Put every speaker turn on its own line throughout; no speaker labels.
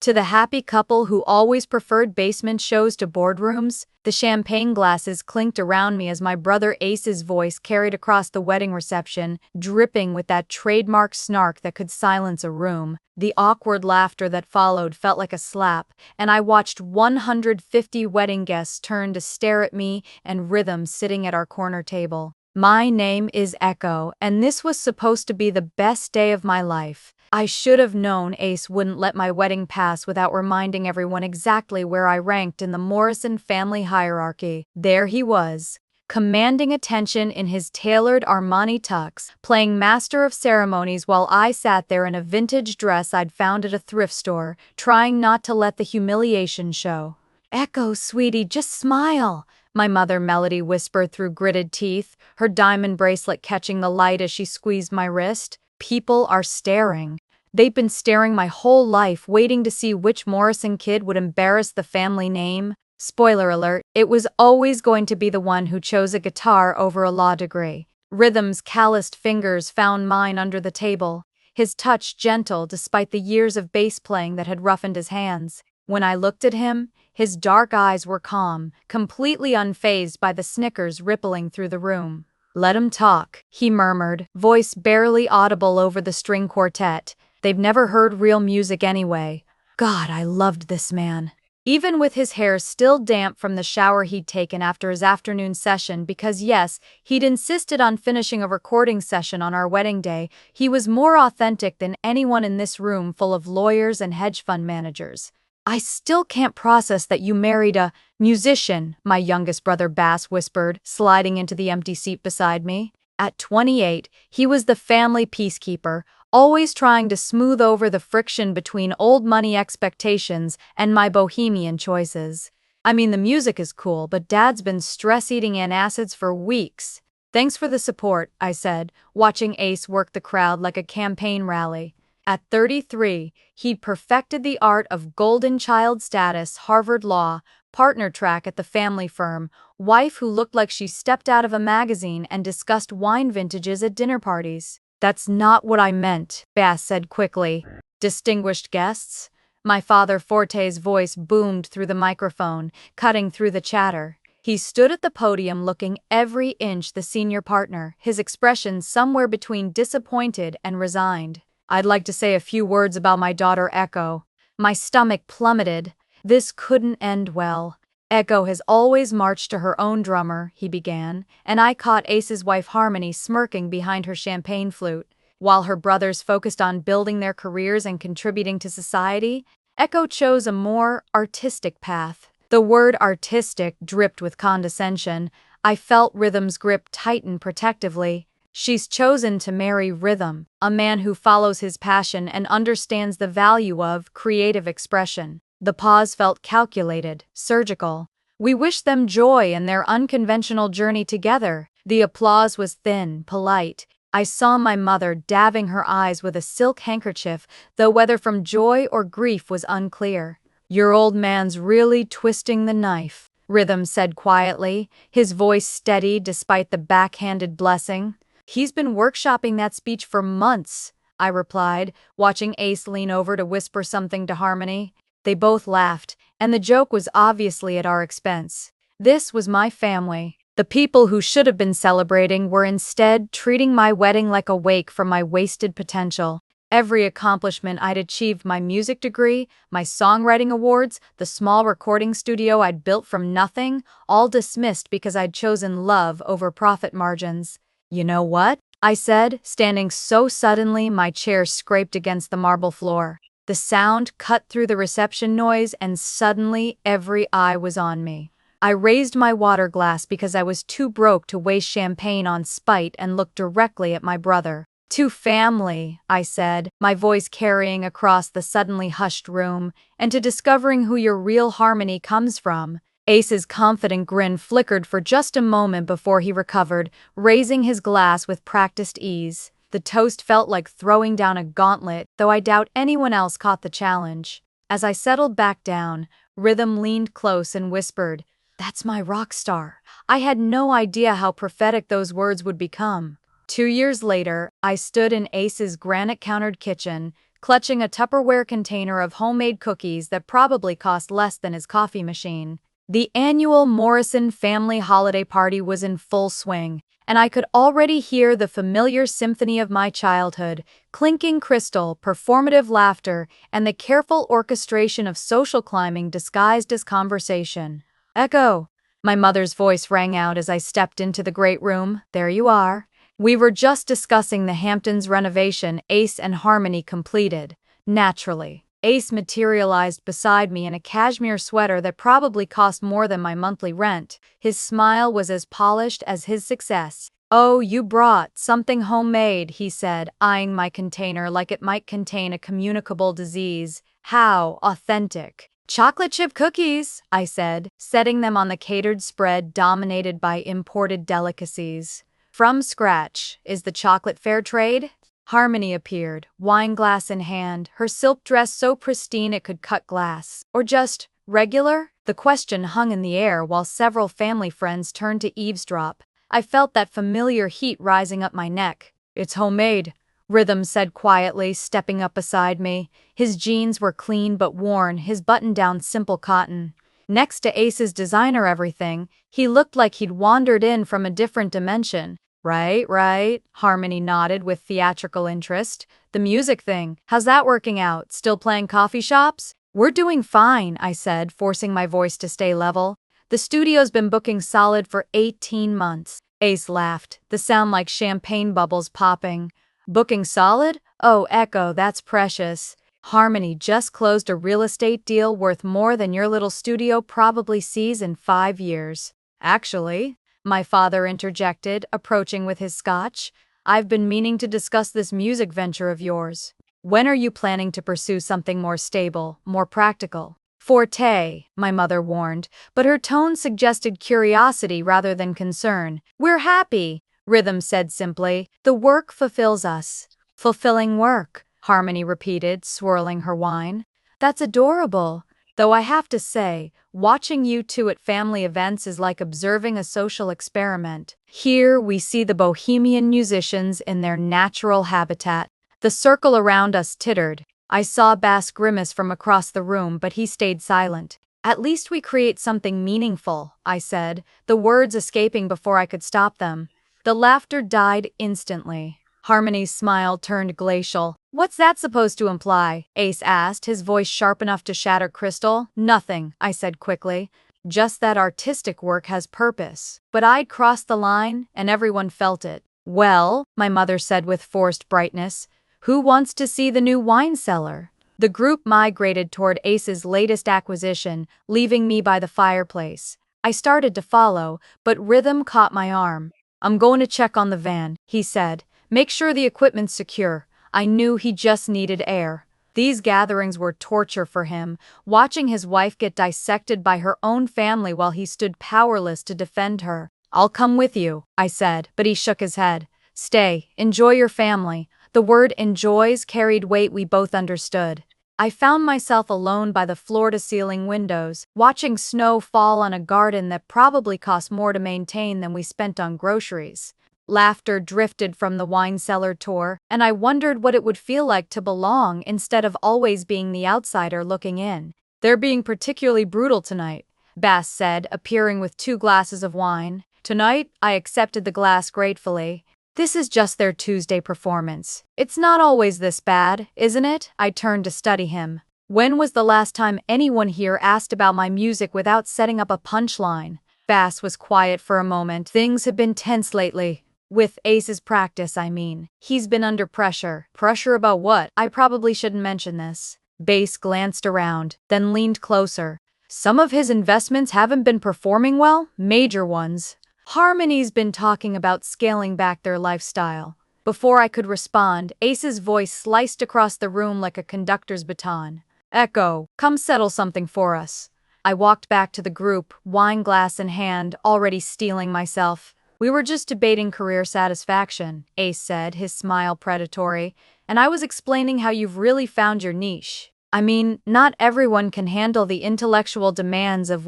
To the happy couple who always preferred basement shows to boardrooms, the champagne glasses clinked around me as my brother Ace's voice carried across the wedding reception, dripping with that trademark snark that could silence a room. The awkward laughter that followed felt like a slap, and I watched 150 wedding guests turn to stare at me and Rhythm sitting at our corner table. My name is Echo, and this was supposed to be the best day of my life. I should have known Ace wouldn't let my wedding pass without reminding everyone exactly where I ranked in the Morrison family hierarchy. There he was, commanding attention in his tailored Armani tux, playing master of ceremonies while I sat there in a vintage dress I'd found at a thrift store, trying not to let the humiliation show. "Echo, sweetie, just smile," my mother Melody whispered through gritted teeth, her diamond bracelet catching the light as she squeezed my wrist. People are staring. They've been staring my whole life, waiting to see which Morrison kid would embarrass the family name. Spoiler alert, it was always going to be the one who chose a guitar over a law degree. Rhythm's calloused fingers found mine under the table, his touch gentle despite the years of bass playing that had roughened his hands. When I looked at him, his dark eyes were calm, completely unfazed by the snickers rippling through the room. "Let 'em talk," he murmured, voice barely audible over the string quartet. "They've never heard real music anyway." God, I loved this man. Even with his hair still damp from the shower he'd taken after his afternoon session, because yes, he'd insisted on finishing a recording session on our wedding day, he was more authentic than anyone in this room full of lawyers and hedge fund managers. "I still can't process that you married a musician," my youngest brother Bass whispered, sliding into the empty seat beside me. At 28, he was the family peacekeeper, always trying to smooth over the friction between old money expectations and my bohemian choices. "I mean, the music is cool, but Dad's been stress-eating antacids for weeks." "Thanks for the support," I said, watching Ace work the crowd like a campaign rally. At 33, he'd perfected the art of golden child status, Harvard Law, partner track at the family firm, wife who looked like she stepped out of a magazine, and discussed wine vintages at dinner parties. "That's not what I meant," Bass said quickly. "Distinguished guests?" My father Forte's voice boomed through the microphone, cutting through the chatter. He stood at the podium looking every inch the senior partner, his expression somewhere between disappointed and resigned. "I'd like to say a few words about my daughter Echo." My stomach plummeted. This couldn't end well. "Echo has always marched to her own drummer," he began, and I caught Ace's wife Harmony smirking behind her champagne flute. While her brothers focused on building their careers and contributing to society, Echo chose a more artistic path. The word artistic dripped with condescension. I felt Rhythm's grip tighten protectively. "She's chosen to marry Rhythm, a man who follows his passion and understands the value of creative expression." The pause felt calculated, surgical. "We wish them joy in their unconventional journey together." The applause was thin, polite. I saw my mother dabbing her eyes with a silk handkerchief, though whether from joy or grief was unclear. "Your old man's really twisting the knife," Rhythm said quietly, his voice steady despite the backhanded blessing. "He's been workshopping that speech for months," I replied, watching Ace lean over to whisper something to Harmony. They both laughed, and the joke was obviously at our expense. This was my family. The people who should have been celebrating were instead treating my wedding like a wake from my wasted potential. Every accomplishment I'd achieved, my music degree, my songwriting awards, the small recording studio I'd built from nothing, all dismissed because I'd chosen love over profit margins. "You know what?" I said, standing so suddenly my chair scraped against the marble floor. The sound cut through the reception noise, and suddenly every eye was on me. I raised my water glass because I was too broke to waste champagne on spite and looked directly at my brother. "To family," I said, my voice carrying across the suddenly hushed room, "and to discovering who your real Harmony comes from." Ace's confident grin flickered for just a moment before he recovered, raising his glass with practiced ease. The toast felt like throwing down a gauntlet, though I doubt anyone else caught the challenge. As I settled back down, Rhythm leaned close and whispered, "That's my rock star." I had no idea how prophetic those words would become. 2 years later, I stood in Ace's granite-countered kitchen, clutching a Tupperware container of homemade cookies that probably cost less than his coffee machine. The annual Morrison family holiday party was in full swing, and I could already hear the familiar symphony of my childhood, clinking crystal, performative laughter, and the careful orchestration of social climbing disguised as conversation. Echo! My mother's voice rang out as I stepped into the great room. There you are. We were just discussing the Hamptons renovation Ace and Harmony completed. Naturally, Ace materialized beside me in a cashmere sweater that probably cost more than my monthly rent. His smile was as polished as his success. "Oh, you brought something homemade," he said, eyeing my container like it might contain a communicable disease. "How authentic." "Chocolate chip cookies," I said, setting them on the catered spread dominated by imported delicacies. "From scratch. Is the chocolate fair trade?" Harmony appeared, wine glass in hand, her silk dress so pristine it could cut glass. "Or just regular?" The question hung in the air while several family friends turned to eavesdrop. I felt that familiar heat rising up my neck. "It's homemade," Rhythm said quietly, stepping up beside me. His jeans were clean but worn, his button-down simple cotton. Next to Ace's designer everything, he looked like he'd wandered in from a different dimension. Right, Harmony nodded with theatrical interest. "The music thing, how's that working out? Still playing coffee shops?" "We're doing fine," I said, forcing my voice to stay level. "The studio's been booking solid for 18 months. Ace laughed, the sound like champagne bubbles popping. "Booking solid? Oh, Echo, that's precious. Harmony just closed a real estate deal worth more than your little studio probably sees in 5 years. Actually," my father interjected, approaching with his scotch, "I've been meaning to discuss this music venture of yours. When are you planning to pursue something more stable, more practical?" "Forte," my mother warned, but her tone suggested curiosity rather than concern. "We're happy," Rhythm said simply. "The work fulfills us." "Fulfilling work," Harmony repeated, swirling her wine. "That's adorable. Though I have to say, watching you two at family events is like observing a social experiment. Here we see the bohemian musicians in their natural habitat." The circle around us tittered. I saw Bass grimace from across the room, but he stayed silent. "At least we create something meaningful," I said, the words escaping before I could stop them. The laughter died instantly. Harmony's smile turned glacial. "What's that supposed to imply?" Ace asked, his voice sharp enough to shatter crystal. "Nothing," I said quickly. "Just that artistic work has purpose." But I'd crossed the line, and everyone felt it. "Well," my mother said with forced brightness, "who wants to see the new wine cellar?" The group migrated toward Ace's latest acquisition, leaving me by the fireplace. I started to follow, but Rhythm caught my arm. "I'm going to check on the van," he said. "Make sure the equipment's secure." I knew he just needed air. These gatherings were torture for him, watching his wife get dissected by her own family while he stood powerless to defend her. "I'll come with you," I said, but he shook his head. "Stay, enjoy your family." The word enjoys carried weight we both understood. I found myself alone by the floor-to-ceiling windows, watching snow fall on a garden that probably cost more to maintain than we spent on groceries. Laughter drifted from the wine cellar tour, and I wondered what it would feel like to belong instead of always being the outsider looking in. "They're being particularly brutal tonight," Bass said, appearing with 2 glasses of wine. "Tonight?" I accepted the glass gratefully. "This is just their Tuesday performance. It's not always this bad, isn't it?" I turned to study him. "When was the last time anyone here asked about my music without setting up a punchline?" Bass was quiet for a moment. "Things have been tense lately. With Ace's practice, I mean. He's been under pressure." "Pressure about what?" I probably shouldn't mention this. Bass glanced around, then leaned closer. "Some of his investments haven't been performing well, major ones. Harmony's been talking about scaling back their lifestyle." Before I could respond, Ace's voice sliced across the room like a conductor's baton. "Echo, come settle something for us." I walked back to the group, wine glass in hand, already steeling myself. "We were just debating career satisfaction," Ace said, his smile predatory, "and I was explaining how you've really found your niche. I mean, not everyone can handle the intellectual demands of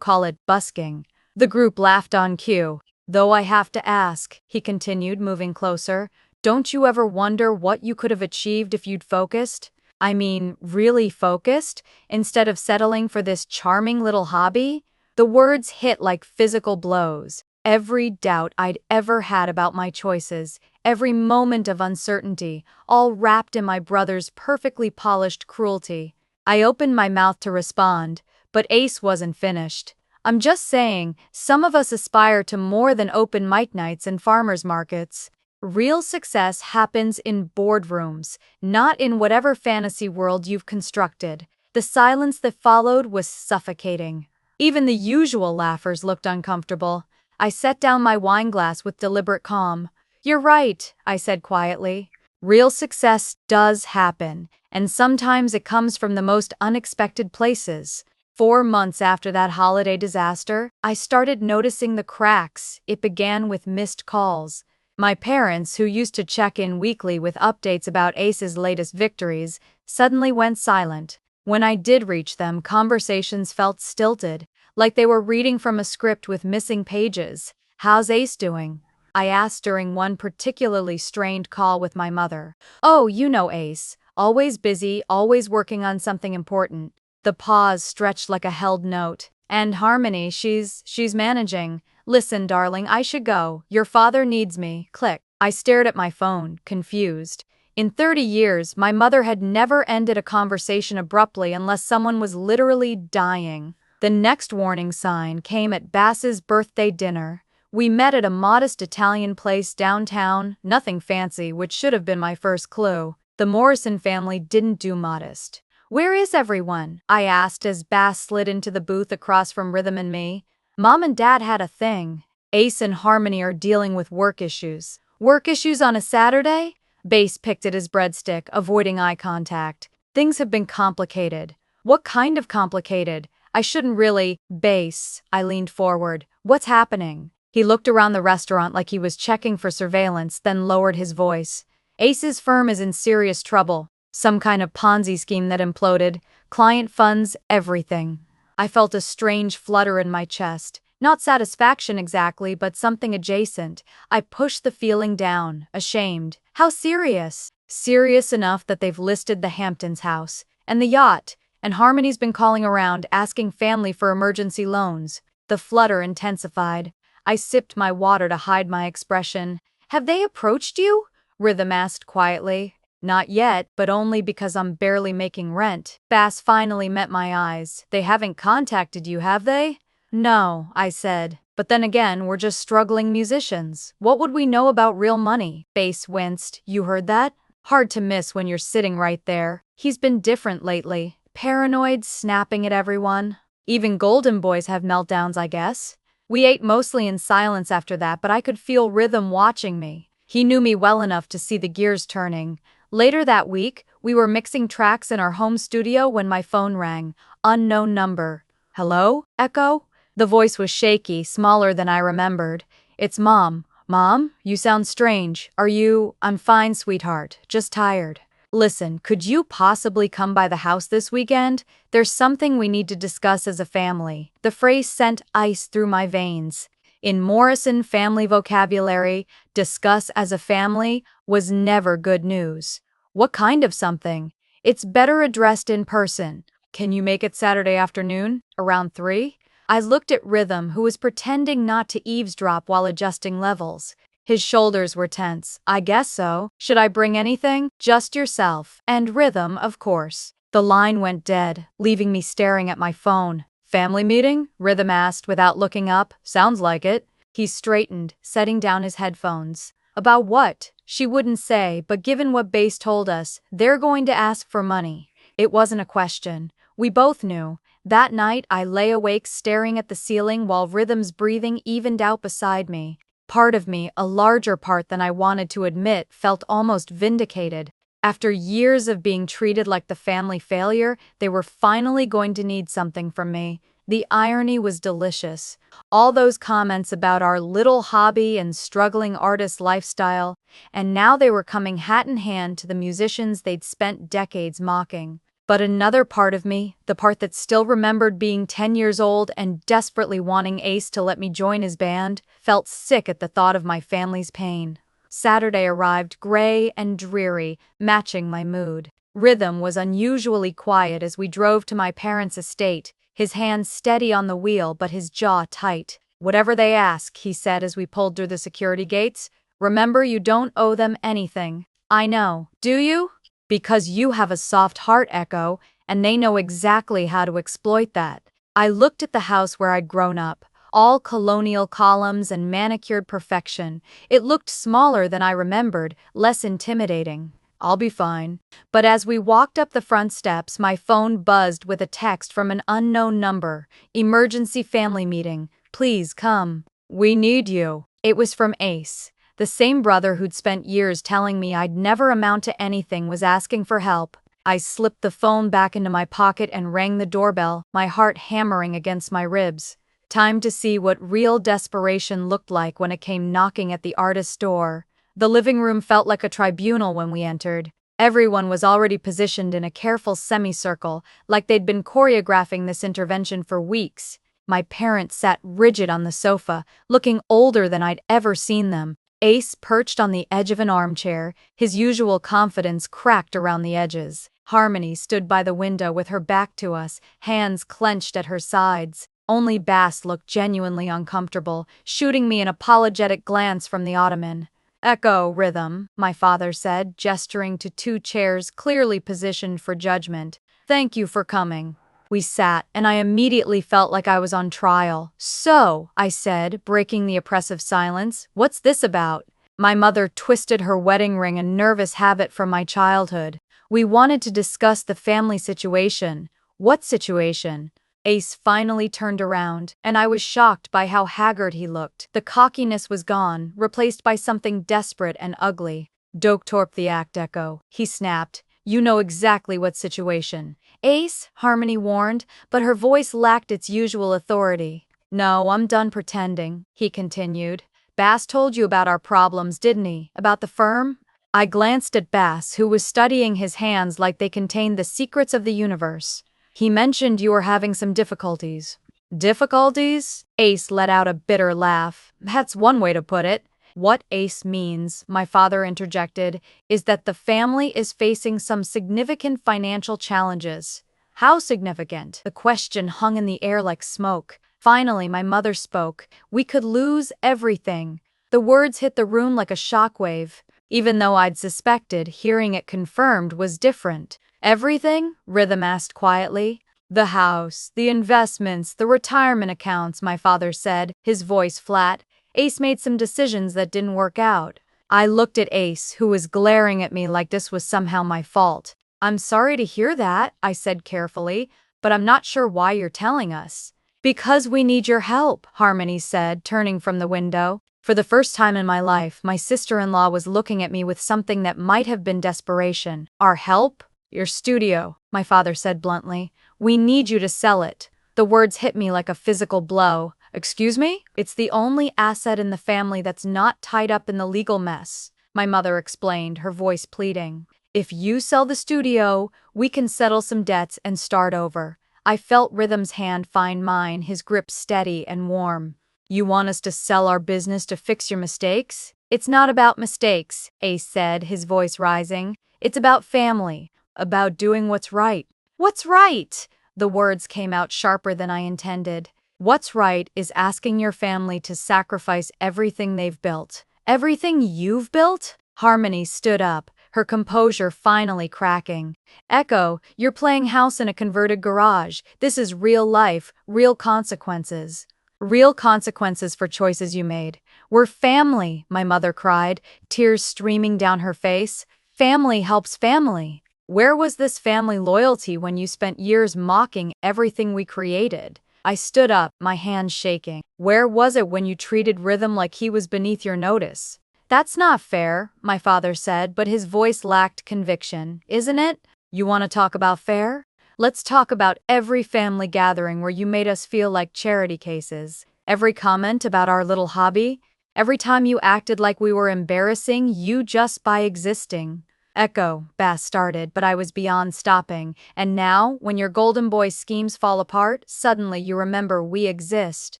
busking." The group laughed on cue. "Though I have to ask," he continued, moving closer, "don't you ever wonder what you could have achieved if you'd focused?" I mean, really focused, instead of settling for this charming little hobby? The words hit like physical blows. Every doubt I'd ever had about my choices, every moment of uncertainty, all wrapped in my brother's perfectly polished cruelty. I opened my mouth to respond, but Ace wasn't finished. I'm just saying, some of us aspire to more than open mic nights and farmers markets. Real success happens in boardrooms, not in whatever fantasy world you've constructed. The silence that followed was suffocating. Even the usual laughers looked uncomfortable. I set down my wine glass with deliberate calm. "You're right," I said quietly. "Real success does happen, and sometimes it comes from the most unexpected places." 4 months after that holiday disaster, I started noticing the cracks. It began with missed calls. My parents, who used to check in weekly with updates about Ace's latest victories, suddenly went silent. When I did reach them, conversations felt stilted, like they were reading from a script with missing pages. "How's Ace doing?" I asked during one particularly strained call with my mother. "Oh, you know Ace. Always busy, always working on something important." The pause stretched like a held note. "And Harmony, she's managing. Listen, darling, I should go. Your father needs me." Click. I stared at my phone, confused. In 30 years, my mother had never ended a conversation abruptly unless someone was literally dying. The next warning sign came at Bass's birthday dinner. We met at a modest Italian place downtown, nothing fancy, which should have been my first clue. The Morrison family didn't do modest. "Where is everyone?" I asked as Bass slid into the booth across from Rhythm and me. "Mom and Dad had a thing. Ace and Harmony are dealing with work issues." "Work issues on a Saturday?" Bass picked at his breadstick, avoiding eye contact. "Things have been complicated." "What kind of complicated?" "I shouldn't really." "Bass." I leaned forward. "What's happening?" He looked around the restaurant like he was checking for surveillance, then lowered his voice. "Ace's firm is in serious trouble. Some kind of Ponzi scheme that imploded. Client funds, everything." I felt a strange flutter in my chest. Not satisfaction exactly, but something adjacent. I pushed the feeling down, ashamed. "How serious?" "Serious enough that they've listed the Hamptons house. And the yacht. And Harmony's been calling around, asking family for emergency loans." The flutter intensified. I sipped my water to hide my expression. "Have they approached you?" Rhythm asked quietly. "Not yet, but only because I'm barely making rent." Bass finally met my eyes. "They haven't contacted you, have they?" "No," I said. "But then again, we're just struggling musicians. What would we know about real money?" Bass winced. "You heard that?" Hard to miss when you're sitting right there. He's been different lately. Paranoid, snapping at everyone. Even golden boys have meltdowns, I guess. We ate mostly in silence after that, but I could feel Rhythm watching me. He knew me well enough to see the gears turning. Later that week, we were mixing tracks in our home studio when my phone rang. Unknown number. "Hello? Echo?" The voice was shaky, smaller than I remembered. "It's Mom." "Mom? You sound strange. Are you—" "I'm fine, sweetheart. Just tired." "Listen, could you possibly come by the house this weekend? There's something we need to discuss as a family." The phrase sent ice through my veins. In Morrison family vocabulary, discuss as a family was never good news. "What kind of something?" "It's better addressed in person." "Can you make it Saturday afternoon, around 3? I looked at Rhythm, who was pretending not to eavesdrop while adjusting levels. His shoulders were tense. "I guess so. Should I bring anything?" "Just yourself. And Rhythm, of course." The line went dead, leaving me staring at my phone. "Family meeting?" Rhythm asked without looking up. "Sounds like it." He straightened, setting down his headphones. "About what?" She wouldn't say, but given what Bass told us, they're going to ask for money. It wasn't a question. We both knew. That night, I lay awake staring at the ceiling while Rhythm's breathing evened out beside me. Part of me, a larger part than I wanted to admit, felt almost vindicated. After years of being treated like the family failure, they were finally going to need something from me. The irony was delicious. All those comments about our little hobby and struggling artist lifestyle, and now they were coming hat in hand to the musicians they'd spent decades mocking. But another part of me, the part that still remembered being 10 years old and desperately wanting Ace to let me join his band, felt sick at the thought of my family's pain. Saturday arrived gray and dreary, matching my mood. Rhythm was unusually quiet as we drove to my parents' estate, his hands steady on the wheel but his jaw tight. "Whatever they ask," he said as we pulled through the security gates. "Remember, you don't owe them anything." "I know. Do you?" "Because you have a soft heart, Echo, and they know exactly how to exploit that." I looked at the house where I'd grown up, all colonial columns and manicured perfection. It looked smaller than I remembered, less intimidating. "I'll be fine." But as we walked up the front steps, my phone buzzed with a text from an unknown number. "Emergency family meeting. Please come. We need you." It was from Ace. The same brother who'd spent years telling me I'd never amount to anything was asking for help. I slipped the phone back into my pocket and rang the doorbell, my heart hammering against my ribs. Time to see what real desperation looked like when it came knocking at the artist's door. The living room felt like a tribunal when we entered. Everyone was already positioned in a careful semicircle, like they'd been choreographing this intervention for weeks. My parents sat rigid on the sofa, looking older than I'd ever seen them. Ace perched on the edge of an armchair, his usual confidence cracked around the edges. Harmony stood by the window with her back to us, hands clenched at her sides. Only Bass looked genuinely uncomfortable, shooting me an apologetic glance from the ottoman. "Echo, Rhythm," my father said, gesturing to two chairs clearly positioned for judgment. "Thank you for coming." We sat, and I immediately felt like I was on trial. "So," I said, breaking the oppressive silence, "what's this about?" My mother twisted her wedding ring, a nervous habit from my childhood. "We wanted to discuss the family situation." "What situation?" Ace finally turned around, and I was shocked by how haggard he looked. The cockiness was gone, replaced by something desperate and ugly. "Don't torp the act, Echo," he snapped. "You know exactly what situation." "Ace," Harmony warned, but her voice lacked its usual authority. "No, I'm done pretending," he continued. "Bass told you about our problems, didn't he? About the firm?" I glanced at Bass, who was studying his hands like they contained the secrets of the universe. "He mentioned you were having some difficulties." "Difficulties?" Ace let out a bitter laugh. "That's one way to put it." "What Ace means," my father interjected, "is that the family is facing some significant financial challenges." "How significant?" The question hung in the air like smoke. Finally, my mother spoke. "We could lose everything." The words hit the room like a shockwave. Even though I'd suspected, hearing it confirmed was different. "Everything?" Rhythm asked quietly. "The house, the investments, the retirement accounts," my father said, his voice flat. "Ace made some decisions that didn't work out." I looked at Ace, who was glaring at me like this was somehow my fault. "I'm sorry to hear that," I said carefully, "but I'm not sure why you're telling us." "Because we need your help," Harmony said, turning from the window. For the first time in my life, my sister-in-law was looking at me with something that might have been desperation. "Our help?" "Your studio," my father said bluntly. "We need you to sell it." The words hit me like a physical blow. "Excuse me?" "It's the only asset in the family that's not tied up in the legal mess," my mother explained, her voice pleading. "If you sell the studio, we can settle some debts and start over." I felt Rhythm's hand find mine, his grip steady and warm. "You want us to sell our business to fix your mistakes?" "It's not about mistakes," Ace said, his voice rising. "It's about family, about doing what's right." "What's right?" The words came out sharper than I intended. "What's right is asking your family to sacrifice everything they've built." "Everything you've built?" Harmony stood up, her composure finally cracking. "Echo, you're playing house in a converted garage. This is real life, real consequences." "Real consequences for choices you made." "We're family," my mother cried, tears streaming down her face. "Family helps family." "Where was this family loyalty when you spent years mocking everything we created?" I stood up, my hands shaking. "Where was it when you treated Rhythm like he was beneath your notice?" "That's not fair," my father said, but his voice lacked conviction. "Isn't it?" "You want to talk about fair? Let's talk about every family gathering where you made us feel like charity cases. Every comment about our little hobby. Every time you acted like we were embarrassing you just by existing." "Echo," Bass started, but I was beyond stopping. "And now, when your golden boy schemes fall apart, suddenly you remember we exist.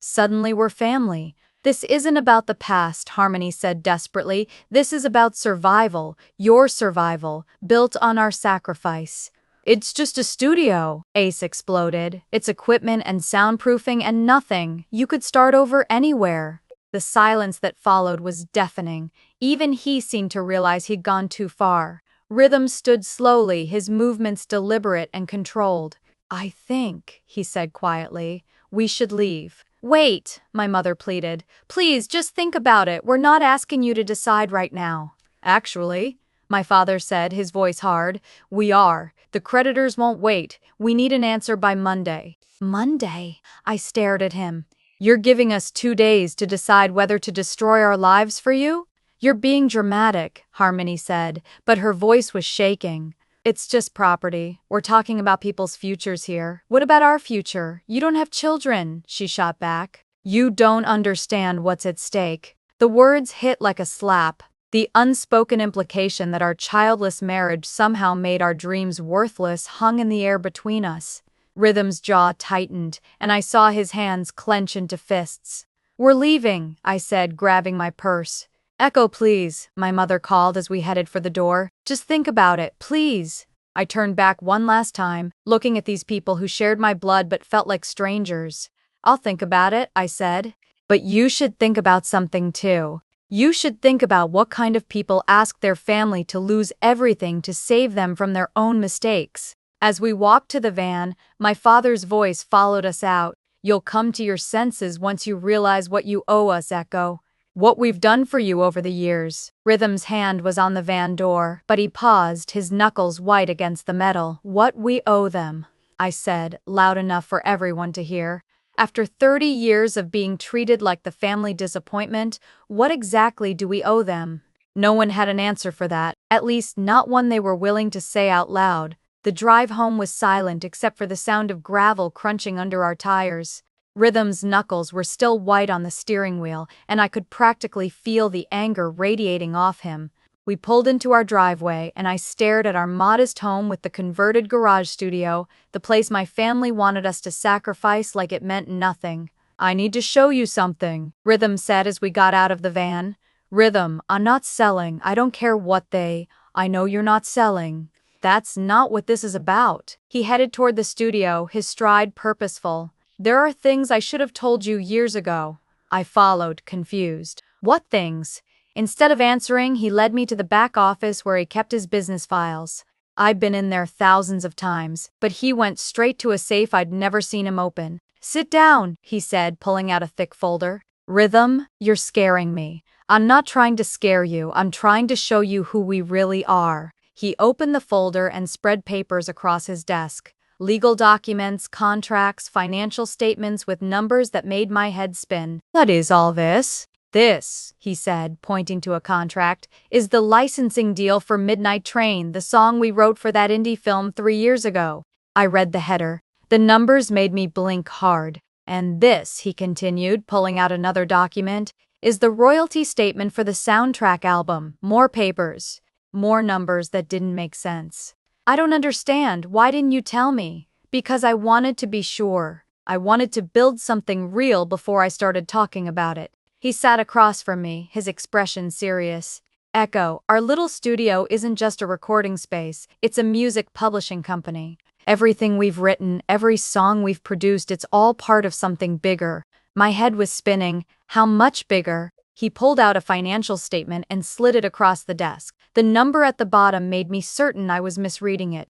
Suddenly we're family." This isn't about the past, Harmony said desperately. This is about survival, your survival, built on our sacrifice. It's just a studio, Ace exploded. It's equipment and soundproofing and nothing. You could start over anywhere. The silence that followed was deafening. Even he seemed to realize he'd gone too far. Rhythm stood slowly, his movements deliberate and controlled. I think, he said quietly, we should leave. Wait, my mother pleaded. Please, just think about it. We're not asking you to decide right now. Actually, my father said, his voice hard, we are. The creditors won't wait. We need an answer by Monday. Monday? I stared at him. You're giving us 2 days to decide whether to destroy our lives for you? You're being dramatic, Harmony said, but her voice was shaking. It's just property. We're talking about people's futures here. What about our future? You don't have children, she shot back. You don't understand what's at stake. The words hit like a slap. The unspoken implication that our childless marriage somehow made our dreams worthless hung in the air between us. Rhythm's jaw tightened, and I saw his hands clench into fists. We're leaving, I said, grabbing my purse. Echo, please, my mother called as we headed for the door. Just think about it, please. I turned back one last time, looking at these people who shared my blood but felt like strangers. I'll think about it, I said. But you should think about something too. You should think about what kind of people ask their family to lose everything to save them from their own mistakes. As we walked to the van, my father's voice followed us out. You'll come to your senses once you realize what you owe us, Echo. What we've done for you over the years. Rhythm's hand was on the van door, but he paused, his knuckles white against the metal. What we owe them, I said, loud enough for everyone to hear. After 30 years of being treated like the family disappointment, what exactly do we owe them? No one had an answer for that, at least not one they were willing to say out loud. The drive home was silent except for the sound of gravel crunching under our tires. Rhythm's knuckles were still white on the steering wheel, and I could practically feel the anger radiating off him. We pulled into our driveway, and I stared at our modest home with the converted garage studio, the place my family wanted us to sacrifice like it meant nothing. I need to show you something, Rhythm said as we got out of the van. Rhythm, I'm not selling. I don't care what I know you're not selling. That's not what this is about. He headed toward the studio, his stride purposeful. There are things I should have told you years ago. I followed, confused. What things? Instead of answering, he led me to the back office where he kept his business files. I'd been in there thousands of times, but he went straight to a safe I'd never seen him open. Sit down, he said, pulling out a thick folder. Rhythm, you're scaring me. I'm not trying to scare you, I'm trying to show you who we really are. He opened the folder and spread papers across his desk. Legal documents, contracts, financial statements with numbers that made my head spin. What is all this? This, he said, pointing to a contract, is the licensing deal for Midnight Train, the song we wrote for that indie film 3 years ago. I read the header. The numbers made me blink hard. And this, he continued, pulling out another document, is the royalty statement for the soundtrack album. More papers. More numbers that didn't make sense. I don't understand. Why didn't you tell me? Because I wanted to be sure. I wanted to build something real before I started talking about it. He sat across from me, his expression serious. Echo, our little studio isn't just a recording space, it's a music publishing company. Everything we've written, every song we've produced, it's all part of something bigger. My head was spinning. How much bigger? He pulled out a financial statement and slid it across the desk. The number at the bottom made me certain I was misreading it.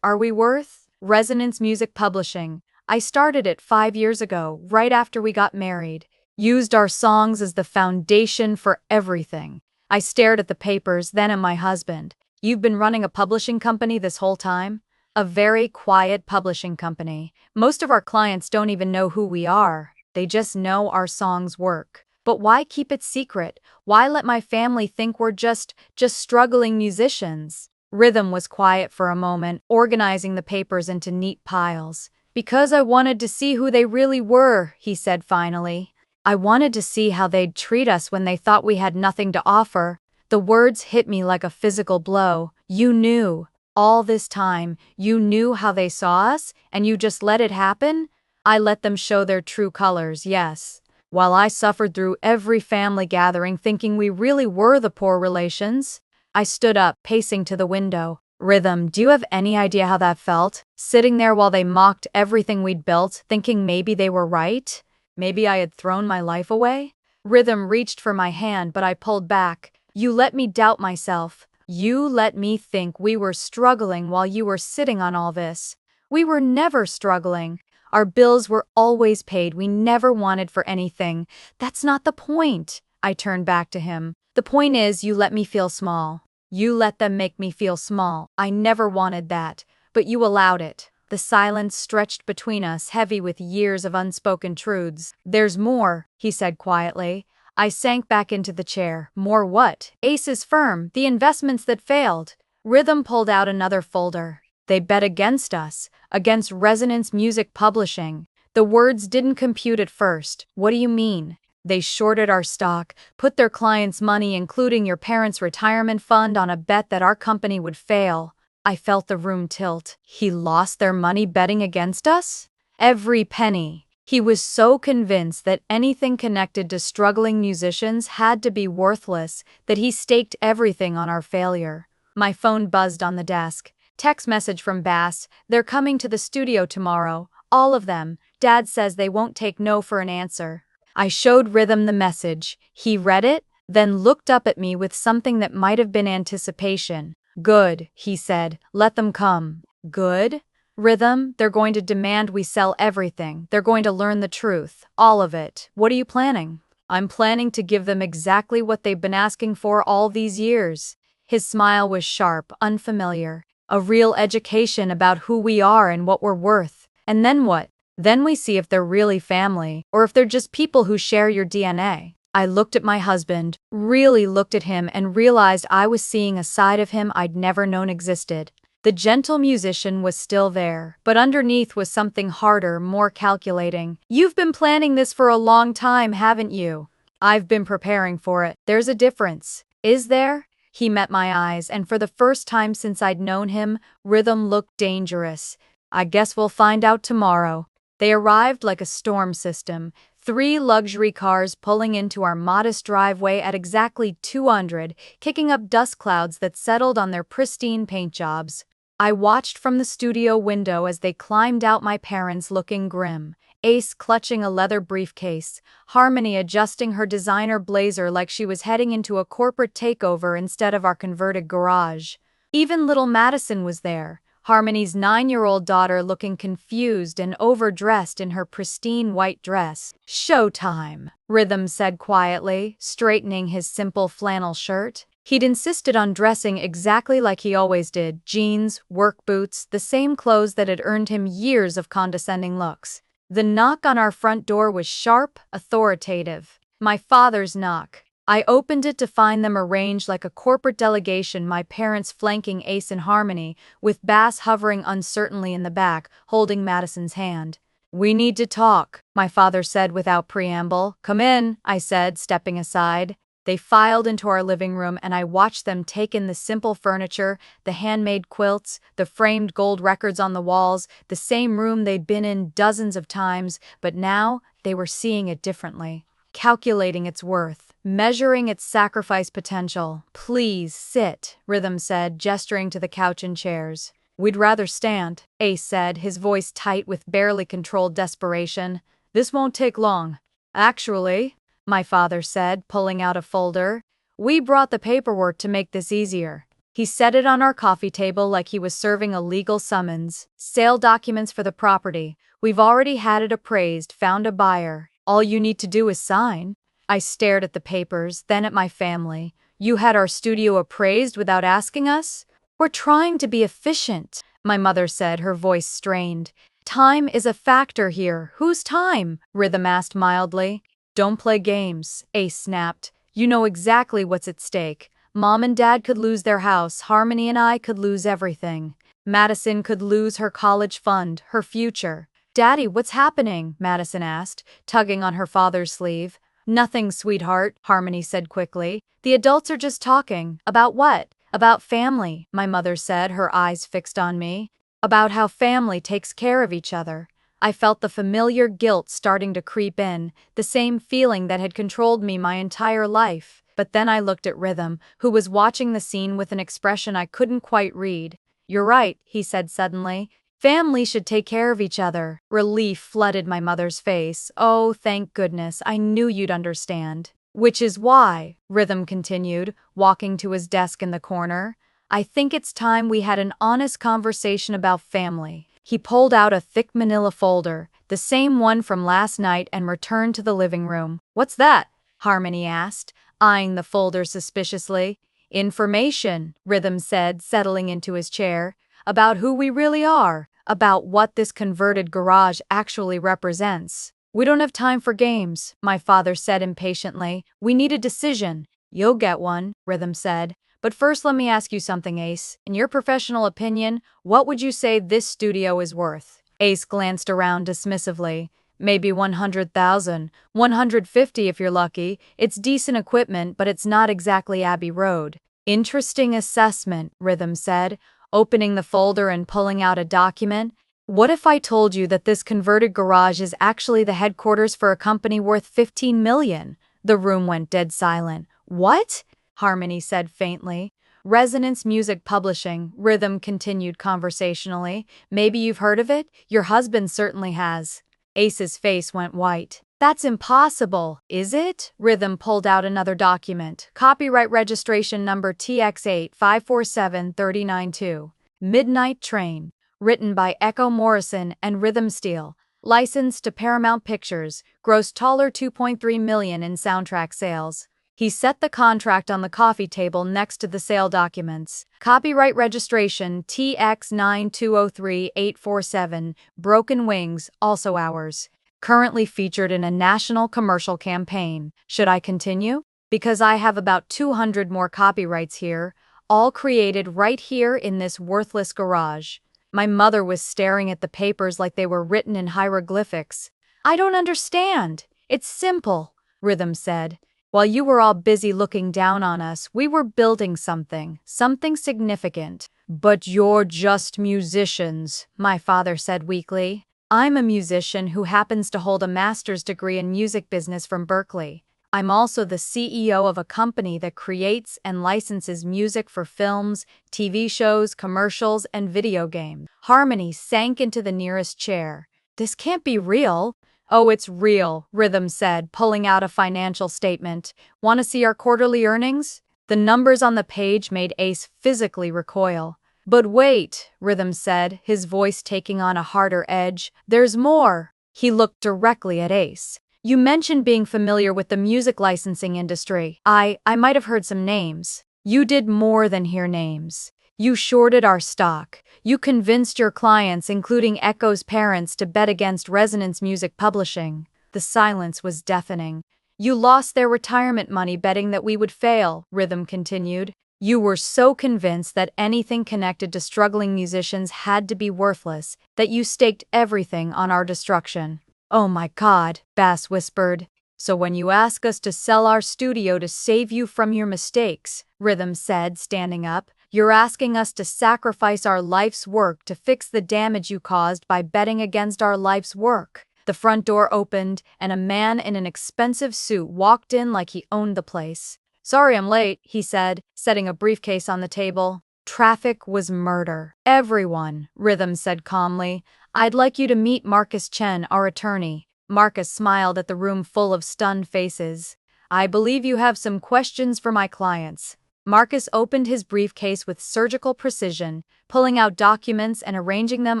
Are we worth? Resonance Music Publishing. I started it 5 years ago, right after we got married. Used our songs as the foundation for everything. I stared at the papers, then at my husband. You've been running a publishing company this whole time? A very quiet publishing company. Most of our clients don't even know who we are. They just know our songs work. But why keep it secret? Why let my family think we're just struggling musicians? Rhythm was quiet for a moment, organizing the papers into neat piles. Because I wanted to see who they really were, he said finally. I wanted to see how they'd treat us when they thought we had nothing to offer. The words hit me like a physical blow. You knew. All this time, you knew how they saw us, and you just let it happen? I let them show their true colors, yes. while I suffered through every family gathering thinking we really were the poor relations. I stood up, pacing to the window. Rhythm, do you have any idea how that felt? Sitting there while they mocked everything we'd built, thinking maybe they were right? Maybe I had thrown my life away? Rhythm reached for my hand, but I pulled back. You let me doubt myself. You let me think we were struggling while you were sitting on all this. We were never struggling. Our bills were always paid. We never wanted for anything. That's not the point. I turned back to him. The point is, you let me feel small. You let them make me feel small. I never wanted that, but you allowed it. The silence stretched between us, heavy with years of unspoken truths. There's more, he said quietly. I sank back into the chair. More what? Ace's firm, the investments that failed. Rhythm pulled out another folder. They bet against us, against Resonance Music Publishing. The words didn't compute at first. What do you mean? They shorted our stock, put their clients' money, including your parents' retirement fund, on a bet that our company would fail. I felt the room tilt. He lost their money betting against us? Every penny. He was so convinced that anything connected to struggling musicians had to be worthless that he staked everything on our failure. My phone buzzed on the desk. Text message from Bass. They're coming to the studio tomorrow. All of them. Dad says they won't take no for an answer. I showed Rhythm the message. He read it, then looked up at me with something that might have been anticipation. Good, he said. Let them come. Good? Rhythm, they're going to demand we sell everything. They're going to learn the truth. All of it. What are you planning? I'm planning to give them exactly what they've been asking for all these years. His smile was sharp, unfamiliar. A real education about who we are and what we're worth. And then what? Then we see if they're really family, or if they're just people who share your DNA. I looked at my husband, really looked at him, and realized I was seeing a side of him I'd never known existed. The gentle musician was still there, but underneath was something harder, more calculating. You've been planning this for a long time, haven't you? I've been preparing for it. There's a difference. Is there? He met my eyes, and for the first time since I'd known him, Rhythm looked dangerous. I guess we'll find out tomorrow. They arrived like a storm system, 3 luxury cars pulling into our modest driveway at exactly 200, kicking up dust clouds that settled on their pristine paint jobs. I watched from the studio window as they climbed out, my parents looking grim, Ace clutching a leather briefcase, Harmony adjusting her designer blazer like she was heading into a corporate takeover instead of our converted garage. Even little Madison was there. Harmony's 9-year-old daughter, looking confused and overdressed in her pristine white dress. Showtime, Rhythm said quietly, straightening his simple flannel shirt. He'd insisted on dressing exactly like he always did, jeans, work boots, the same clothes that had earned him years of condescending looks. The knock on our front door was sharp, authoritative. My father's knock. I opened it to find them arranged like a corporate delegation, my parents flanking Ace and Harmony, with Bass hovering uncertainly in the back, holding Madison's hand. We need to talk, my father said without preamble. Come in, I said, stepping aside. They filed into our living room, and I watched them take in the simple furniture, the handmade quilts, the framed gold records on the walls, the same room they'd been in dozens of times, but now they were seeing it differently, calculating its worth, measuring its sacrifice potential. Please sit, Rhythm said, gesturing to the couch and chairs. We'd rather stand, Ace said, his voice tight with barely controlled desperation. This won't take long. Actually, my father said, pulling out a folder, we brought the paperwork to make this easier. He set it on our coffee table like he was serving a legal summons. Sale documents for the property. We've already had it appraised, found a buyer. All you need to do is sign. I stared at the papers, then at my family. You had our studio appraised without asking us? We're trying to be efficient, my mother said, her voice strained. Time is a factor here. Whose time? Rhythm asked mildly. Don't play games, Ace snapped. You know exactly what's at stake. Mom and Dad could lose their house. Harmony and I could lose everything. Madison could lose her college fund, her future. Daddy, what's happening? Madison asked, tugging on her father's sleeve. Nothing, sweetheart, Harmony said quickly. The adults are just talking. About what? About family, my mother said, her eyes fixed on me. About how family takes care of each other. I felt the familiar guilt starting to creep in, the same feeling that had controlled me my entire life. But then I looked at Rhythm, who was watching the scene with an expression I couldn't quite read. "You're right," he said suddenly. "Family should take care of each other." Relief flooded my mother's face. "Oh, thank goodness, I knew you'd understand." "Which is why," Rhythm continued, walking to his desk in the corner, "I think it's time we had an honest conversation about family." He pulled out a thick manila folder, the same one from last night, and returned to the living room. "What's that?" Harmony asked, eyeing the folder suspiciously. "Information," Rhythm said, settling into his chair, "about who we really are, about what this converted garage actually represents." "We don't have time for games," my father said impatiently. "We need a decision." "You'll get one," Rhythm said. "But first let me ask you something, Ace. In your professional opinion, what would you say this studio is worth?" Ace glanced around dismissively. "Maybe 100,000, 150 if you're lucky. It's decent equipment, but it's not exactly Abbey Road." "Interesting assessment," Rhythm said, opening the folder and pulling out a document. "What if I told you that this converted garage is actually the headquarters for a company worth 15 million? The room went dead silent. "What?" Harmony said faintly. "Resonance Music Publishing," Rhythm continued conversationally. "Maybe you've heard of it? Your husband certainly has." Ace's face went white. "That's impossible, is it?" Rhythm pulled out another document. "Copyright registration number TX8547392. Midnight Train. Written by Echo Morrison and Rhythm Steel. Licensed to Paramount Pictures. Grossed $2.3 million in soundtrack sales." He set the contract on the coffee table next to the sale documents. "Copyright registration TX9203847, Broken Wings, also ours. Currently featured in a national commercial campaign." Should I continue? "Because I have about 200 more copyrights here, all created right here in this worthless garage." My mother was staring at the papers like they were written in hieroglyphics. "I don't understand." "It's simple," Rhythm said. "While you were all busy looking down on us, we were building something significant." "But you're just musicians," my father said weakly. "I'm a musician who happens to hold a master's degree in music business from Berkeley. I'm also the CEO of a company that creates and licenses music for films, TV shows, commercials, and video games." Harmony sank into the nearest chair. "This can't be real." "Oh, it's real," Rhythm said, pulling out a financial statement. "Want to see our quarterly earnings?" The numbers on the page made Ace physically recoil. "But wait," Rhythm said, his voice taking on a harder edge. "There's more." He looked directly at Ace. "You mentioned being familiar with the music licensing industry. I might have heard some names." "You did more than hear names. You shorted our stock. You convinced your clients, including Echo's parents, to bet against Resonance Music Publishing." The silence was deafening. "You lost their retirement money betting that we would fail," Rhythm continued. "You were so convinced that anything connected to struggling musicians had to be worthless that you staked everything on our destruction." "Oh my God," Bass whispered. "So when you ask us to sell our studio to save you from your mistakes," Rhythm said, standing up, "you're asking us to sacrifice our life's work to fix the damage you caused by betting against our life's work." The front door opened, and a man in an expensive suit walked in like he owned the place. "Sorry I'm late," he said, setting a briefcase on the table. "Traffic was murder." "Everyone," Rhythm said calmly. "I'd like you to meet Marcus Chen, our attorney." Marcus smiled at the room full of stunned faces. "I believe you have some questions for my clients." Marcus opened his briefcase with surgical precision, pulling out documents and arranging them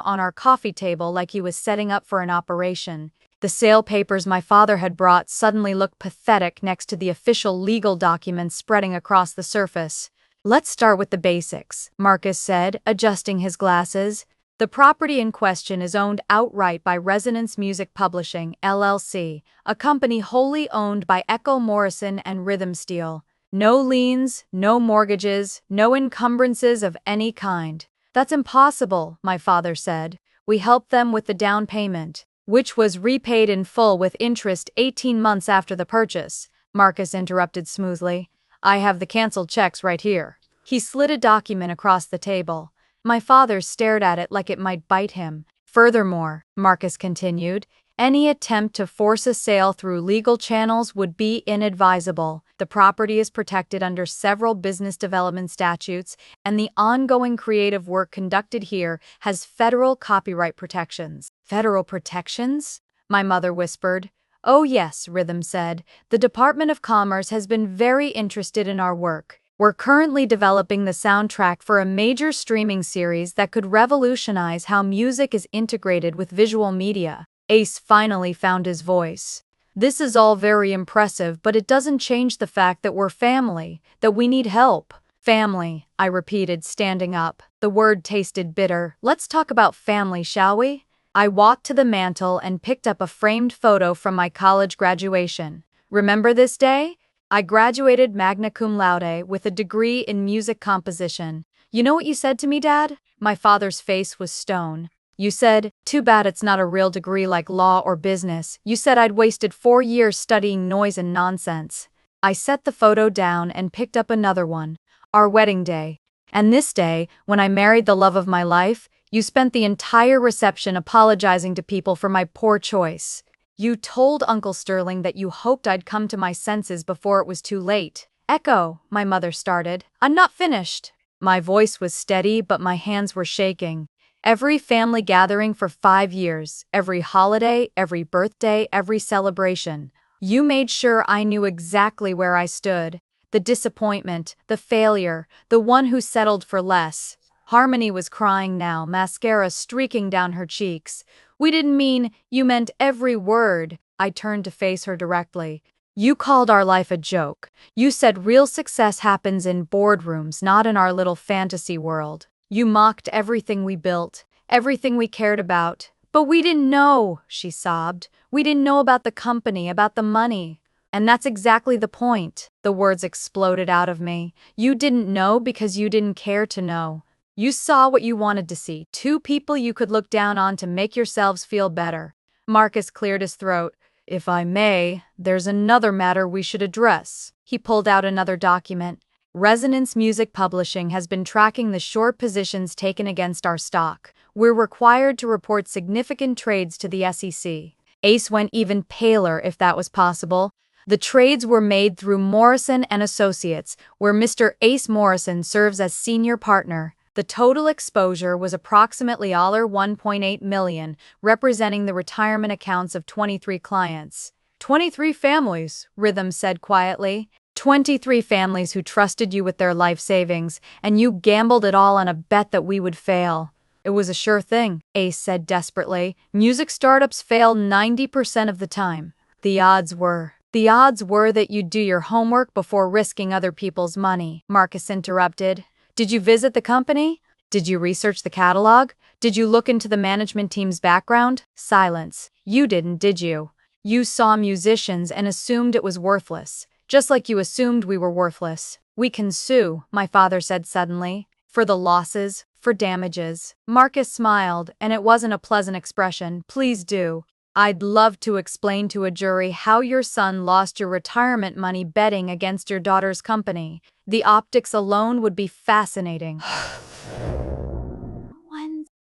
on our coffee table like he was setting up for an operation. The sale papers my father had brought suddenly looked pathetic next to the official legal documents spreading across the surface. "Let's start with the basics," Marcus said, adjusting his glasses. "The property in question is owned outright by Resonance Music Publishing, LLC, a company wholly owned by Echo Morrison and Rhythm Steel. No liens, no mortgages, no encumbrances of any kind." "That's impossible," my father said. "We helped them with the down payment, which was repaid in full with interest 18 months after the purchase," Marcus interrupted smoothly. "I have the canceled checks right here." He slid a document across the table. My father stared at it like it might bite him. Furthermore, Marcus continued, any attempt to force a sale through legal channels would be inadvisable. The property is protected under several business development statutes, and the ongoing creative work conducted here has federal copyright protections. Federal protections? My mother whispered. Oh yes, Rhythm said. The Department of Commerce has been very interested in our work. We're currently developing the soundtrack for a major streaming series that could revolutionize how music is integrated with visual media. Ace finally found his voice. This is all very impressive, but it doesn't change the fact that we're family, that we need help. Family, I repeated, standing up. The word tasted bitter. Let's talk about family, shall we? I walked to the mantel and picked up a framed photo from my college graduation. Remember this day? I graduated magna cum laude with a degree in music composition. You know what you said to me, Dad? My father's face was stone. You said, too bad it's not a real degree like law or business. You said I'd wasted 4 years studying noise and nonsense. I set the photo down and picked up another one. Our wedding day. And this day, when I married the love of my life, you spent the entire reception apologizing to people for my poor choice. You told Uncle Sterling that you hoped I'd come to my senses before it was too late. Echo, my mother started. I'm not finished. My voice was steady, but my hands were shaking. Every family gathering for 5 years, every holiday, every birthday, every celebration. You made sure I knew exactly where I stood. The disappointment, the failure, the one who settled for less. Harmony was crying now, mascara streaking down her cheeks. We didn't mean, you meant every word. I turned to face her directly. You called our life a joke. You said real success happens in boardrooms, not in our little fantasy world. You mocked everything we built, everything we cared about. But we didn't know, she sobbed. We didn't know about the company, about the money. And that's exactly the point. The words exploded out of me. You didn't know because you didn't care to know. You saw what you wanted to see, 2 people you could look down on to make yourselves feel better. Marcus cleared his throat. If I may, there's another matter we should address. He pulled out another document. Resonance Music Publishing has been tracking the short positions taken against our stock. We're required to report significant trades to the SEC. Ace went even paler if that was possible. The trades were made through Morrison and Associates, where Mr. Ace Morrison serves as senior partner. The total exposure was approximately $1.8 million, representing the retirement accounts of 23 clients. 23 families, Rhythm said quietly. 23 families who trusted you with their life savings, and you gambled it all on a bet that we would fail. It was a sure thing, Ace said desperately. Music startups fail 90% of the time. The odds were that you'd do your homework before risking other people's money, Marcus interrupted. Did you visit the company? Did you research the catalog? Did you look into the management team's background? Silence. You didn't, did you? You saw musicians and assumed it was worthless. Just like you assumed we were worthless. We can sue, my father said suddenly. For the losses, for damages. Marcus smiled, and it wasn't a pleasant expression. Please do. I'd love to explain to a jury how your son lost your retirement money betting against your daughter's company. The optics alone would be fascinating.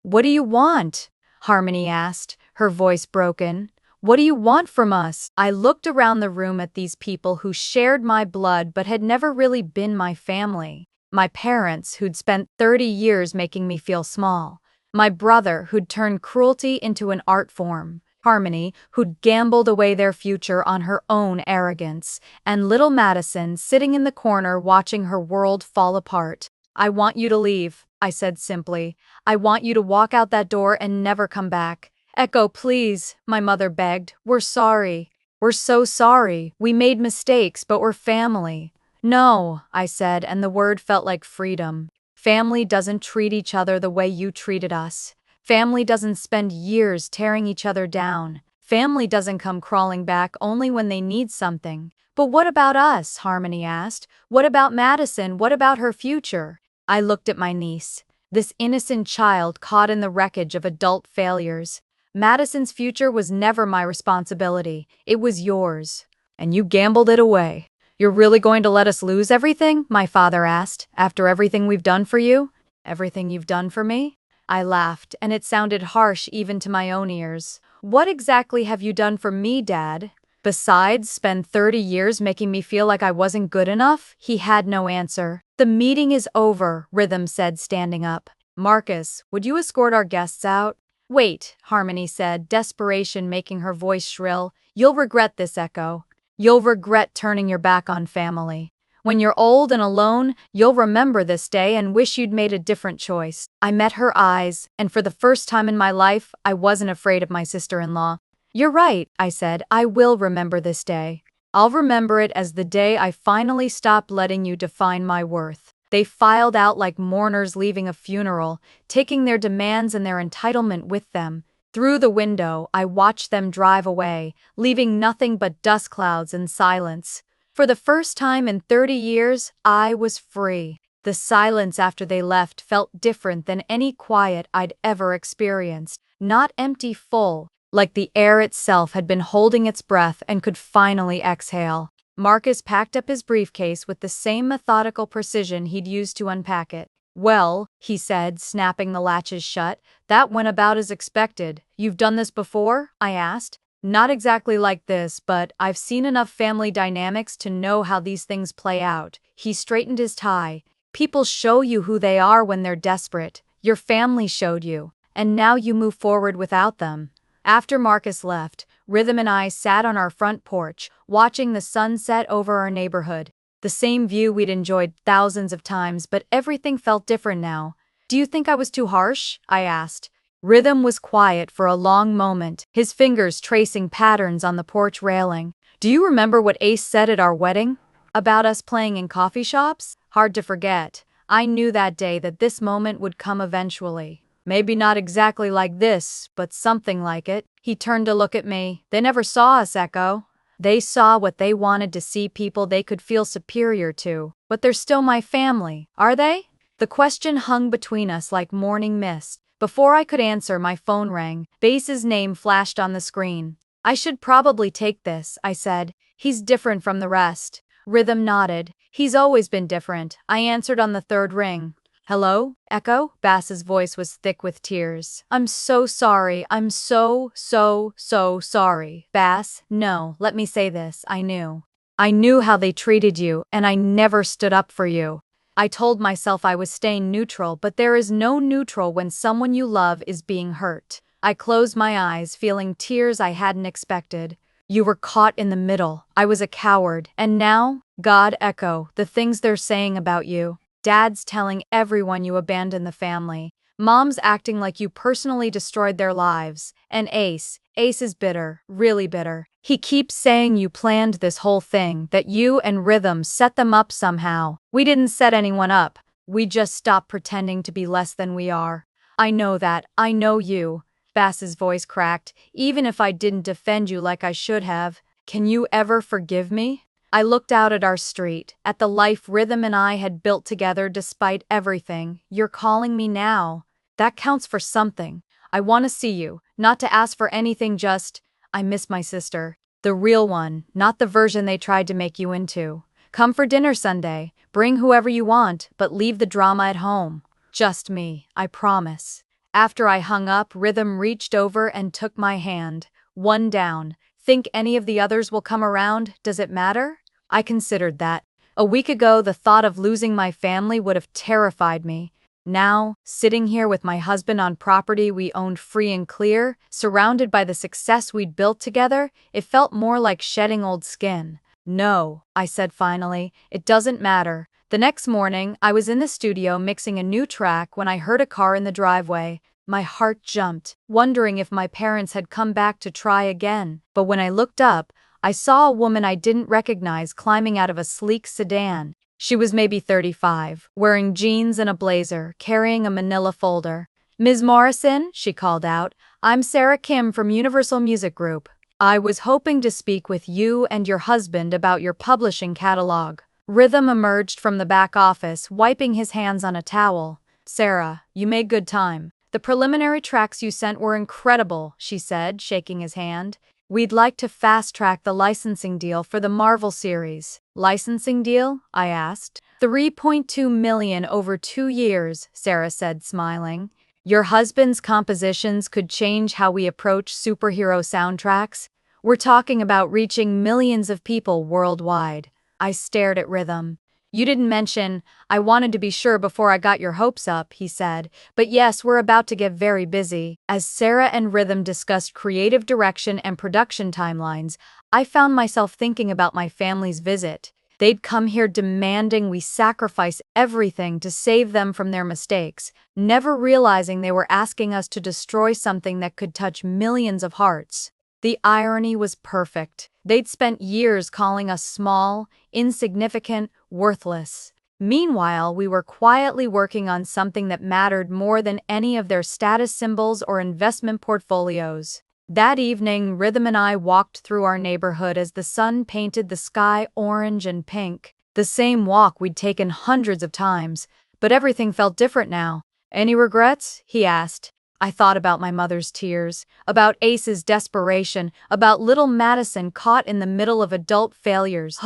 What do you want? Harmony asked, her voice broken. What do you want from us? I looked around the room at these people who shared my blood but had never really been my family. My parents, who'd spent 30 years making me feel small. My brother, who'd turned cruelty into an art form. Harmony, who'd gambled away their future on her own arrogance. And little Madison, sitting in the corner watching her world fall apart. I want you to leave, I said simply. I want you to walk out that door and never come back. Echo, please, my mother begged. We're sorry. We're so sorry. We made mistakes, but we're family. No, I said, and the word felt like freedom. Family doesn't treat each other the way you treated us. Family doesn't spend years tearing each other down. Family doesn't come crawling back only when they need something. But what about us? Harmony asked. What about Madison? What about her future? I looked at my niece, this innocent child caught in the wreckage of adult failures. Madison's future was never my responsibility. It was yours. And you gambled it away. You're really going to let us lose everything? My father asked. After everything we've done for you? Everything you've done for me? I laughed, and it sounded harsh even to my own ears. What exactly have you done for me, Dad? Besides, spend 30 years making me feel like I wasn't good enough? He had no answer. The meeting is over, Rhythm said, standing up. Marcus, would you escort our guests out? Wait, Harmony said, desperation making her voice shrill. You'll regret this, Echo. You'll regret turning your back on family. When you're old and alone, you'll remember this day and wish you'd made a different choice. I met her eyes, and for the first time in my life, I wasn't afraid of my sister-in-law. You're right, I said. I will remember this day. I'll remember it as the day I finally stopped letting you define my worth. They filed out like mourners leaving a funeral, taking their demands and their entitlement with them. Through the window, I watched them drive away, leaving nothing but dust clouds and silence. For the first time in 30 years, I was free. The silence after they left felt different than any quiet I'd ever experienced. Not empty, full, like the air itself had been holding its breath and could finally exhale. Marcus packed up his briefcase with the same methodical precision he'd used to unpack it. Well, he said, snapping the latches shut, that went about as expected. You've done this before? I asked. Not exactly like this, but I've seen enough family dynamics to know how these things play out. He straightened his tie. People show you who they are when they're desperate. Your family showed you, and now you move forward without them. After Marcus left, Rhythm and I sat on our front porch, watching the sun set over our neighborhood. The same view we'd enjoyed thousands of times, but everything felt different now. Do you think I was too harsh? I asked. Rhythm was quiet for a long moment, his fingers tracing patterns on the porch railing. Do you remember what Ace said at our wedding? About us playing in coffee shops? Hard to forget. I knew that day that this moment would come eventually. Maybe not exactly like this, but something like it. He turned to look at me. They never saw us, Echo. They saw what they wanted to see, people they could feel superior to. But they're still my family, are they? The question hung between us like morning mist. Before I could answer, my phone rang. Bass's name flashed on the screen. I should probably take this, I said. He's different from the rest. Rhythm nodded. He's always been different. I answered on the third ring. Hello, Echo? Bass's voice was thick with tears. I'm so sorry. I'm so sorry. Bass, no, let me say this. I knew how they treated you, and I never stood up for you. I told myself I was staying neutral, but there is no neutral when someone you love is being hurt. I closed my eyes, feeling tears I hadn't expected. You were caught in the middle. I was a coward. And now, God, Echo, the things they're saying about you. Dad's telling everyone you abandoned the family. Mom's acting like you personally destroyed their lives. And Ace is bitter, really bitter. He keeps saying you planned this whole thing, that you and Rhythm set them up somehow. We didn't set anyone up. We just stopped pretending to be less than we are. I know that. I know you. Bass's voice cracked. Even if I didn't defend you like I should have, can you ever forgive me? I looked out at our street, at the life Rhythm and I had built together despite everything. You're calling me now. That counts for something. I want to see you, not to ask for anything, just, I miss my sister. The real one, not the version they tried to make you into. Come for dinner Sunday. Bring whoever you want, but leave the drama at home. Just me, I promise. After I hung up, Rhythm reached over and took my hand. One down. Think any of the others will come around? Does it matter? I considered that. A week ago, the thought of losing my family would have terrified me. Now, sitting here with my husband on property we owned free and clear, surrounded by the success we'd built together, it felt more like shedding old skin. No, I said finally, it doesn't matter. The next morning, I was in the studio mixing a new track when I heard a car in the driveway. My heart jumped, wondering if my parents had come back to try again. But when I looked up, I saw a woman I didn't recognize climbing out of a sleek sedan. She was maybe 35, wearing jeans and a blazer, carrying a manila folder. Ms. Morrison, she called out, I'm Sarah Kim from Universal Music Group. I was hoping to speak with you and your husband about your publishing catalog. Rhythm emerged from the back office, wiping his hands on a towel. Sarah, you made good time. The preliminary tracks you sent were incredible, she said, shaking his hand. We'd like to fast-track the licensing deal for the Marvel series. Licensing deal? I asked. $3.2 million over 2 years, Sarah said, smiling. Your husband's compositions could change how we approach superhero soundtracks. We're talking about reaching millions of people worldwide. I stared at Rhythm. You didn't mention, I wanted to be sure before I got your hopes up, he said. But yes, we're about to get very busy. As Sarah and Rhythm discussed creative direction and production timelines, I found myself thinking about my family's visit. They'd come here demanding we sacrifice everything to save them from their mistakes, never realizing they were asking us to destroy something that could touch millions of hearts. The irony was perfect. They'd spent years calling us small, insignificant, worthless. Meanwhile, we were quietly working on something that mattered more than any of their status symbols or investment portfolios. That evening, Rhythm and I walked through our neighborhood as the sun painted the sky orange and pink. The same walk we'd taken hundreds of times, but everything felt different now. Any regrets? He asked. I thought about my mother's tears, about Ace's desperation, about little Madison caught in the middle of adult failures.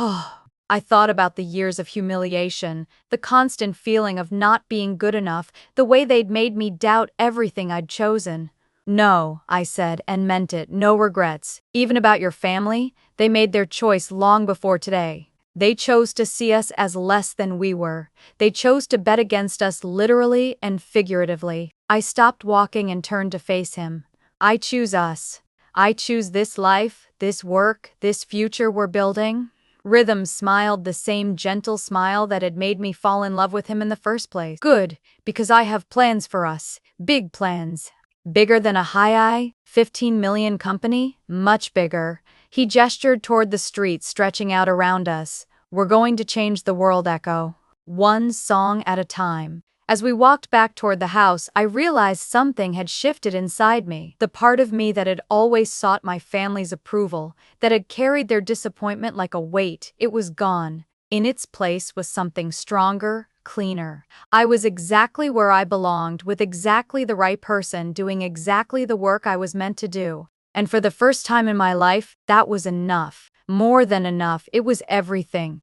I thought about the years of humiliation, the constant feeling of not being good enough, the way they'd made me doubt everything I'd chosen. No, I said, and meant it, no regrets. Even about your family, they made their choice long before today. They chose to see us as less than we were. They chose to bet against us literally and figuratively. I stopped walking and turned to face him. I choose us. I choose this life, this work, this future we're building. Rhythm smiled the same gentle smile that had made me fall in love with him in the first place. Good, because I have plans for us. Big plans. Bigger than a high 15 million company? Much bigger. He gestured toward the street stretching out around us. We're going to change the world, Echo. One song at a time. As we walked back toward the house, I realized something had shifted inside me. The part of me that had always sought my family's approval, that had carried their disappointment like a weight, it was gone. In its place was something stronger, cleaner. I was exactly where I belonged, with exactly the right person doing exactly the work I was meant to do. And for the first time in my life, that was enough. More than enough, it was everything.